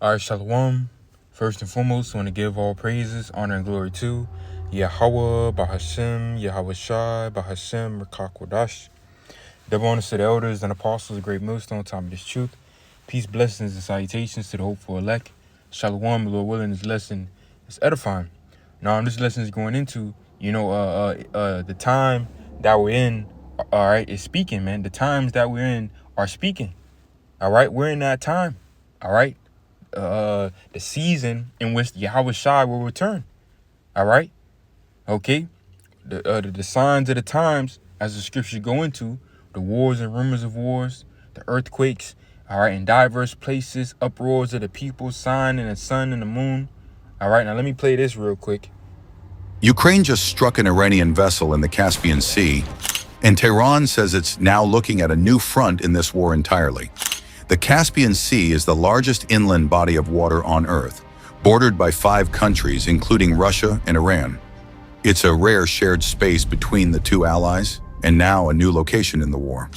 All right, Shalom. First and foremost, I want to give all praises, honor, and glory to Yahweh, Bahashem, Yahweh Shai, Bahashem, Rakakwadash. Double honors to the elders and apostles, a great millstone, time of this truth. Peace, blessings, and salutations to the hopeful elect. Shalom, Lord willing, this lesson is edifying. Now, this lesson is going into, the time that we're in, all right, is speaking, man. The times that we're in are speaking, all right? We're in that time, all right? The season in which Yahweh Shai will return. All right. Okay. The signs of the times, as the scriptures go into, the wars and rumors of wars, the earthquakes, all right, in diverse places, uproars of the people, sign in the sun and the moon. All right. Now let me play this real quick. Ukraine just struck an Iranian vessel in the Caspian Sea, and Tehran says it's now looking at a new front in this war entirely. The Caspian Sea is the largest inland body of water on Earth, bordered by 5 countries, including Russia and Iran. It's a rare shared space between the two allies, and now a new location in the war.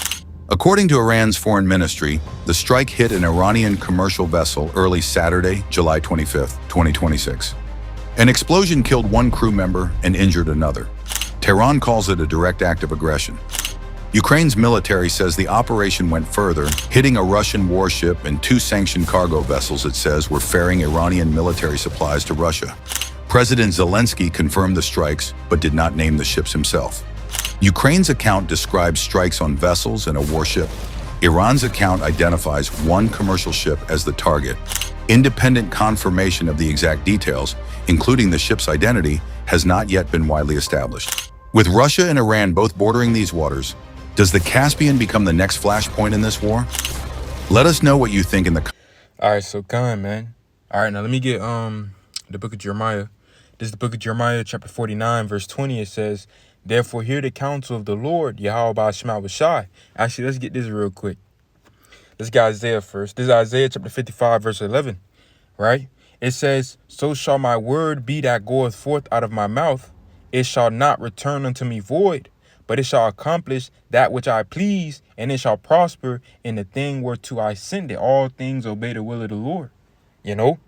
According to Iran's foreign ministry, the strike hit an Iranian commercial vessel early Saturday, July 25, 2026. An explosion killed 1 crew member and injured another. Tehran calls it a direct act of aggression. Ukraine's military says the operation went further, hitting a Russian warship and 2 sanctioned cargo vessels it says were ferrying Iranian military supplies to Russia. President Zelensky confirmed the strikes, but did not name the ships himself. Ukraine's account describes strikes on vessels and a warship. Iran's account identifies 1 commercial ship as the target. Independent confirmation of the exact details, including the ship's identity, has not yet been widely established. With Russia and Iran both bordering these waters, does the Caspian become the next flashpoint in this war? Let us know what you think in the comments. All right, so come, man. All right, now let me get the book of Jeremiah. This is the book of Jeremiah, chapter 49, verse 20. It says, "Therefore hear the counsel of the Lord, Yahweh Ba'ashema Shai." Actually, let's get this real quick. Let's get Isaiah first. This is Isaiah chapter 55, verse 11, right? It says, "So shall my word be that goeth forth out of my mouth. It shall not return unto me void, but it shall accomplish that which I please, and it shall prosper in the thing whereto I send it." All things obey the will of the Lord, you know?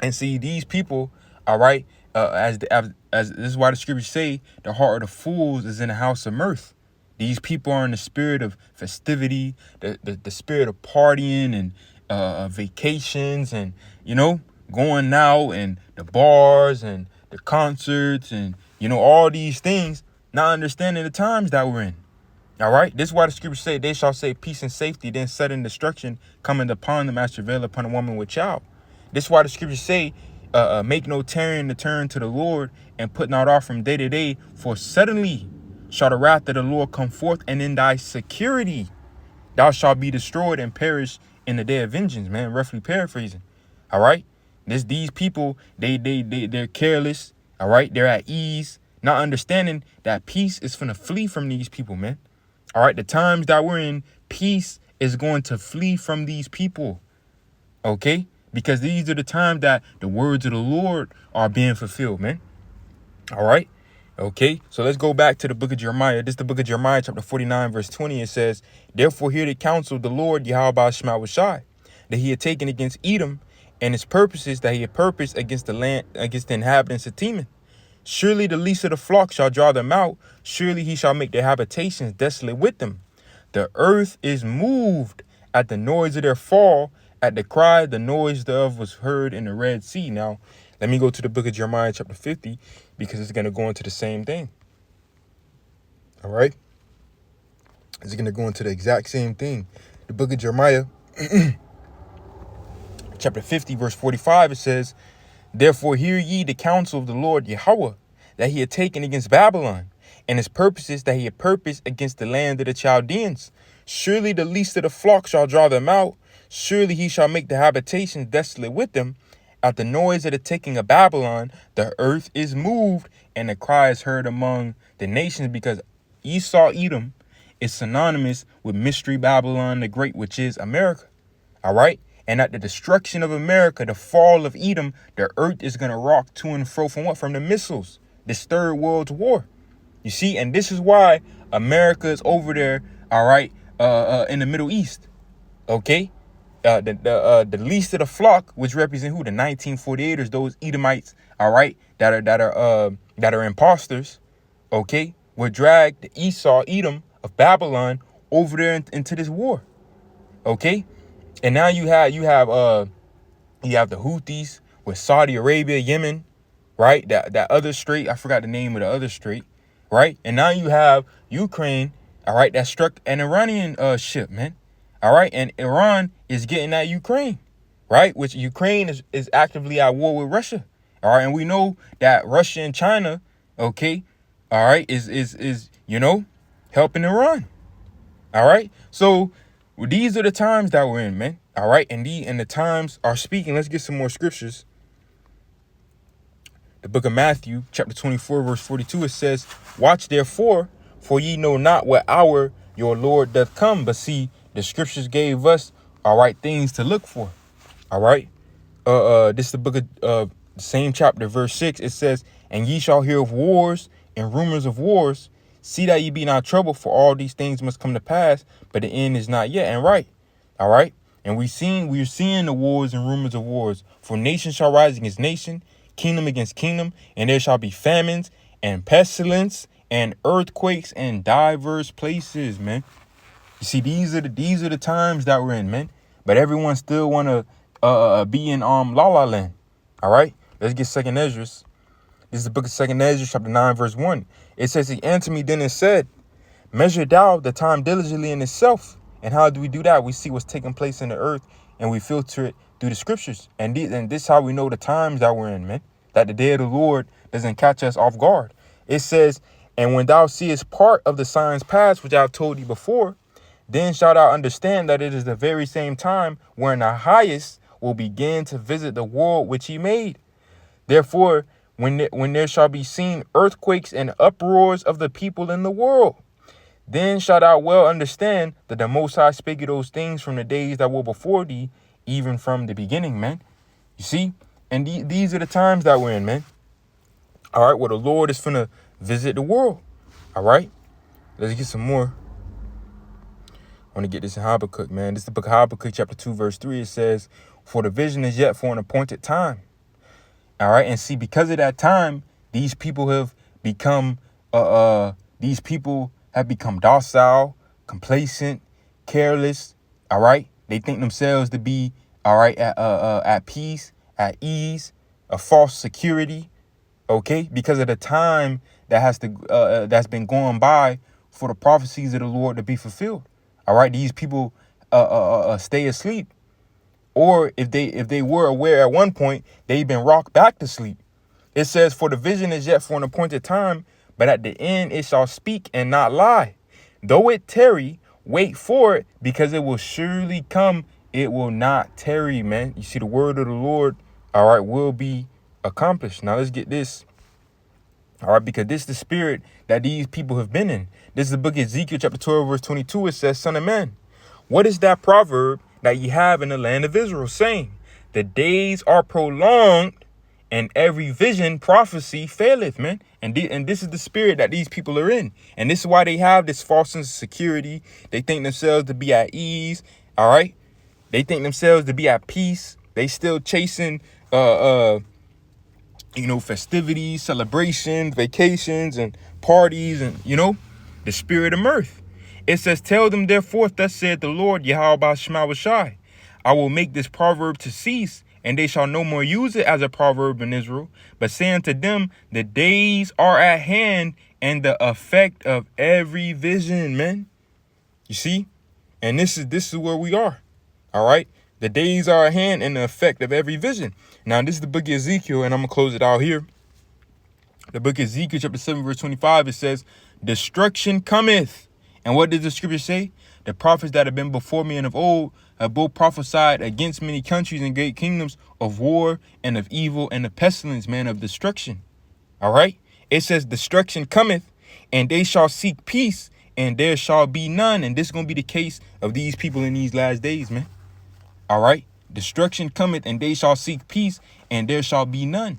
And see, these people, all right, as this is why the scriptures say, the heart of the fools is in the house of mirth. These people are in the spirit of festivity, the spirit of partying and vacations and, going out and the bars and the concerts and, all these things, not understanding the times that we're in. All right. This is why the scriptures say, "They shall say peace and safety, then sudden destruction coming upon them as travail upon a woman with child." This is why the scriptures say, "Make no tarrying to turn to the Lord, and put not off from day to day, for suddenly shall the wrath of the Lord come forth, and in thy security thou shalt be destroyed and perish in the day of vengeance," man. Roughly paraphrasing. All right. These people, they're careless. All right. They're at ease, not understanding that peace is finna flee from these people, man. All right. The times that we're in, peace is going to flee from these people. Okay. Because these are the times that the words of the Lord are being fulfilled, man. All right. Okay. So let's go back to the book of Jeremiah. This is the book of Jeremiah, chapter 49, verse 20. It says, "Therefore hear the counsel of the Lord, Yahweh Ba'ashema Shai, that he had taken against Edom, and his purposes that he had purposed against the land, against the inhabitants of Teman. Surely the least of the flock shall draw them out. Surely he shall make their habitations desolate with them. The earth is moved at the noise of their fall. At the cry, the noise thereof was heard in the Red Sea." Now, let me go to the book of Jeremiah, chapter 50, because it's going to go into the same thing. All right? It's going to go into the exact same thing. The book of Jeremiah, chapter 50, verse 45, it says, "Therefore hear ye the counsel of the Lord Yahweh, that he had taken against Babylon, and his purposes that he had purposed against the land of the Chaldeans. Surely the least of the flock shall draw them out. Surely he shall make the habitations desolate with them. At the noise of the taking of Babylon, the earth is moved, and the cry is heard among the nations," because Esau, Edom, is synonymous with Mystery Babylon the Great, which is America. All right. And at the destruction of America, the fall of Edom, the earth is going to rock to and fro from what? From the missiles, this third world war. You see, and this is why America is over there, all right, in the Middle East. Okay. the least of the flock, which represent who? The 1948ers, those Edomites, all right, that are imposters, okay, will drag the Edom of Babylon over there into this war, okay, and now you have the Houthis with Saudi Arabia, Yemen, right? That other strait, I forgot the name of the other strait, right? And now you have Ukraine, all right, that struck an Iranian ship, man. All right, and Iran is getting at Ukraine, right? Which Ukraine is actively at war with Russia. All right, and we know that Russia and China, okay, all right, is helping Iran. All right. So these are the times that we're in, man. All right, and the times are speaking. Let's get some more scriptures. The book of Matthew, chapter 24, verse 42, it says, "Watch therefore, for ye know not what hour your Lord doth come." But see, the scriptures gave us, all right, things to look for. All right. This is the book of the same chapter, verse 6. It says, "And ye shall hear of wars and rumors of wars. See that ye be not troubled, for all these things must come to pass, but the end is not yet." And right. All right. And we're seeing the wars and rumors of wars. For nation shall rise against nation, kingdom against kingdom, and there shall be famines and pestilence and earthquakes in diverse places, man. You see, these are the times that we're in, man. But everyone still want to be in La La Land. All right, let's get Second Ezra. This is the book of Second Ezra, chapter 9, verse 1. It says, "He answered me then and said, Measure thou the time diligently in itself." And how do we do that? We see what's taking place in the earth, and we filter it through the scriptures. And this is how we know the times that we're in, man. That the day of the Lord doesn't catch us off guard. It says, "And when thou seest part of the signs past, which I have told thee before, then shalt thou understand that it is the very same time wherein the highest will begin to visit the world which he made. Therefore, when there shall be seen earthquakes and uproars of the people in the world, then shalt thou well understand that the Most High spake of those things from the days that were before thee, even from the beginning," man. You see? And these are the times that we're in, man. All right, well, the Lord is finna visit the world. All right? Let's get some more. I want to get this in Habakkuk, man. This is the book of Habakkuk, chapter 2, verse 3. It says, "For the vision is yet for an appointed time." All right, and see, because of that time, these people have become docile, complacent, careless. All right, they think themselves to be at peace, at ease, a false security. Okay, because of the time that's been going by for the prophecies of the Lord to be fulfilled. All right, these people stay asleep, or if they were aware at one point, they've been rocked back to sleep. It says, "For the vision is yet for an appointed time, but at the end it shall speak and not lie. Though it tarry, wait for it, because it will surely come. It will not tarry," man. You see, the word of the Lord, all right, will be accomplished. Now let's get this. All right, because this is the spirit that these people have been in. This is the book of Ezekiel, chapter 12, verse 22. It says, "Son of man, what is that proverb that ye have in the land of Israel, saying, The days are prolonged, and every vision prophecy faileth," man. And this is the spirit that these people are in. And this is why they have this false sense of security. They think themselves to be at ease. All right. They think themselves to be at peace. They still chasing festivities, celebrations, vacations, and parties, and the spirit of mirth. It says, "Tell them therefore, thus saith the Lord, Yahweh Shema Shai, I will make this proverb to cease, and they shall no more use it as a proverb in Israel, but say unto them, the days are at hand, and the effect of every vision," man. You see? And this is where we are. All right? The days are at hand, and the effect of every vision. Now, this is the book of Ezekiel, and I'm going to close it out here. The book of Ezekiel, chapter 7, verse 25, it says, "Destruction cometh." And what does the scripture say? "The prophets that have been before me and of old have both prophesied against many countries and great kingdoms, of war and of evil and of pestilence," man, of destruction. All right? It says, "Destruction cometh, and they shall seek peace, and there shall be none." And this is going to be the case of these people in these last days, man. All right? "Destruction cometh, and they shall seek peace, and there shall be none."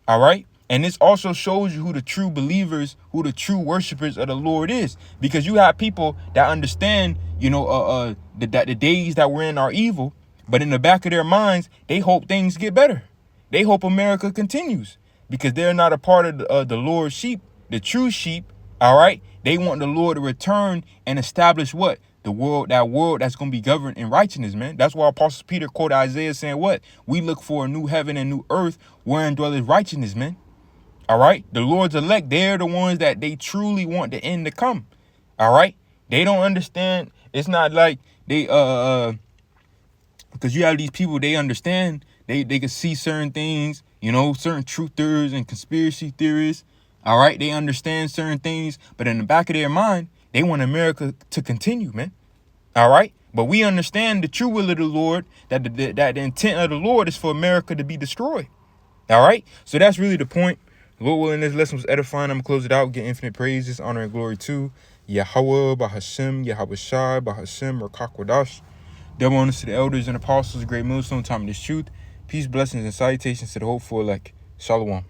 All right? And this also shows you who the true believers, who the true worshipers of the Lord is. Because you have people that understand, that the days that we're in are evil, But in the back of their minds, they hope things get better. They hope America continues because they're not a part of the Lord's sheep, the true sheep. All right. They want the Lord to return and establish what? The world, that world that's going to be governed in righteousness, man. That's why Apostle Peter quoted Isaiah saying what? We look for a new heaven and new earth wherein dwelleth righteousness, man. All right. The Lord's elect, they're the ones that they truly want the end to come. All right. They don't understand. It's not like they, because you have these people, they understand, they can see certain things, you know, certain truthers and conspiracy theorists. All right. They understand certain things, but in the back of their mind, they want America to continue, man. All right. But we understand the true will of the Lord, that the intent of the Lord is for America to be destroyed. All right. So that's really the point. Lord willing, this lesson was edifying. I'm going to close it out. Get infinite praises, honor, and glory to Yahweh, Bahashem, Yahweh Shai, Bahashem, Rakakwadash. Double honors to the elders and apostles, great millstone, time of this truth. Peace, blessings, and salutations to the hopeful elect. Shalom.